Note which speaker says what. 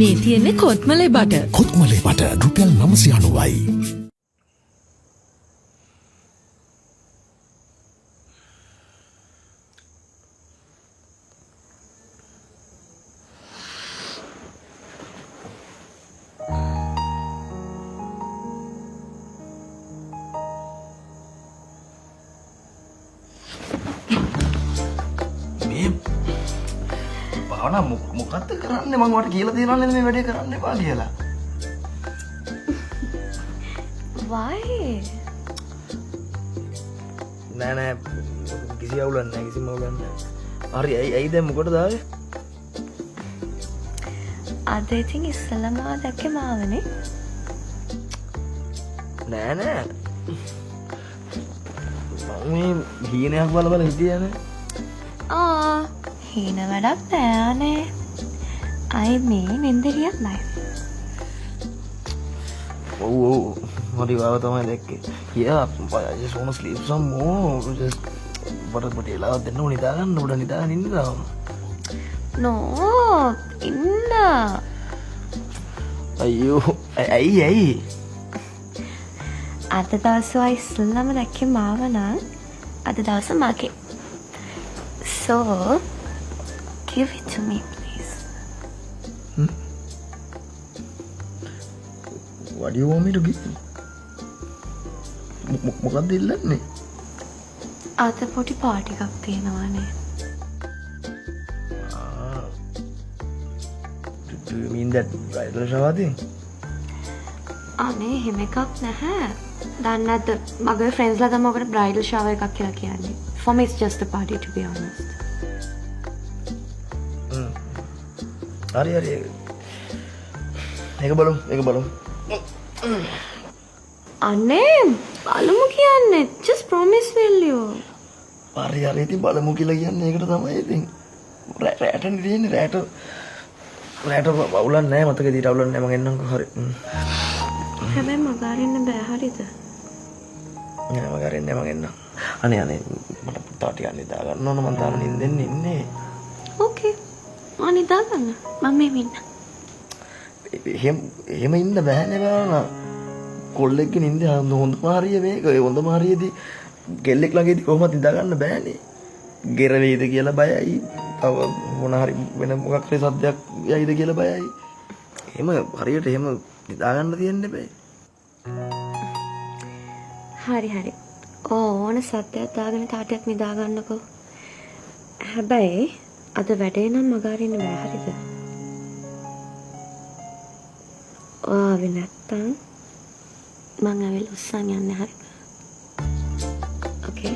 Speaker 1: මේ තියෙන්නේ Kotmale butter.
Speaker 2: Kotmale butter රුපියල් 990යි.
Speaker 3: භාවනා මොකක්ද කරන්නේ මම වට කියලා තියනවනේ මේ වැඩේ කරන්න එපා කියලා.
Speaker 4: Why?
Speaker 3: නෑ කිසි අවුලක් නෑ කිසිම අවුලක් නෑ. හරි ඇයි දැන් මොකටද ආවේ?
Speaker 4: අද ඉතින් ඉස්සෙල්ලාම දැක්කේ මාවනේ.
Speaker 3: නෑ මම මේ හීනයක් බල හිටියනේ.
Speaker 4: හීන වැඩක් නෑනේ. I mean ඉන්දිරියක් නෑ.
Speaker 3: ඔව් හරි වාව තමයි දැක්කේ. Yeah, I just wanna sleep some more. Just බට එලා දෙන්න ඕනේ නිදාගන්න උඩ නිදාගෙන ඉන්න තාම.
Speaker 4: No, ඉන්න.
Speaker 3: අයියෝ ඇයි
Speaker 4: අද දවසේ ඉස්සෙල්ලාම දැක්කේ මාව නම් අද දවසේ මගේ. So, give it to me, please.
Speaker 3: What do you want me to give? මොකක්ද ඉල්ලන්නේ?
Speaker 4: අද පොඩි පාටි එකක් තියෙනවානේ.
Speaker 3: Do you mean that bridal shower thing?
Speaker 4: අනේ එහෙම එකක් නැහැ. දන්නේ නැද්ද මගේ friends ලා තමයි ඔකට bridal shower එකක් කියලා කියන්නේ. For me it's just a party to be honest.
Speaker 3: හරි ඒක බලමු
Speaker 4: අනේ බලමු කියන්නේ just promise will you.
Speaker 3: හරි ඉතින් බලමු කියලා කියන්නේ ඒකට තමයි ඉතින් රැටනේ තියෙන්නේ රැට අවුලක් නැහැ මතකේ දීට අවුලක් නැහැ මම එන්නම්කෝ හරි
Speaker 4: හැබැයි මගාරින්න බෑ හරිද?
Speaker 3: නෑ මගාරින්නේ මම එන්නම් අනේ මට පුතා ටිකක් නිදා ගන්න ඕන මම තාම නිින්දෙන් ඉන්නේ.
Speaker 4: ඕකේ මම නිදා ගන්න මම මේ ඉන්න.
Speaker 3: එහෙම ඉන්න බෑනේ බානා කොල්ලෙක්ගේ නිින්ද හොඳම හරිය මේක හොඳම හරියේදී කෙල්ලෙක් ළඟදී කොහොමද නිදා ගන්න බෑනේ. ගෙර වේද කියලා බයයි. තව මොන හරි වෙන මොකක් හරි සද්දයක් යයිද කියලා බයයි. එහෙම හරියට එහෙම නිදා ගන්න තියෙන්න බෑ.
Speaker 4: හරි. ඕන සද්දයක් දාගෙන තාටියක් නිදා ගන්නකෝ. හැබැයි අද වැඩේ නම් මගාරින්න බෑ හරිද? ආවේ නැත්තම් මං ඇවිල්ලා උස්සන් යන්නේ හරිද? Okay.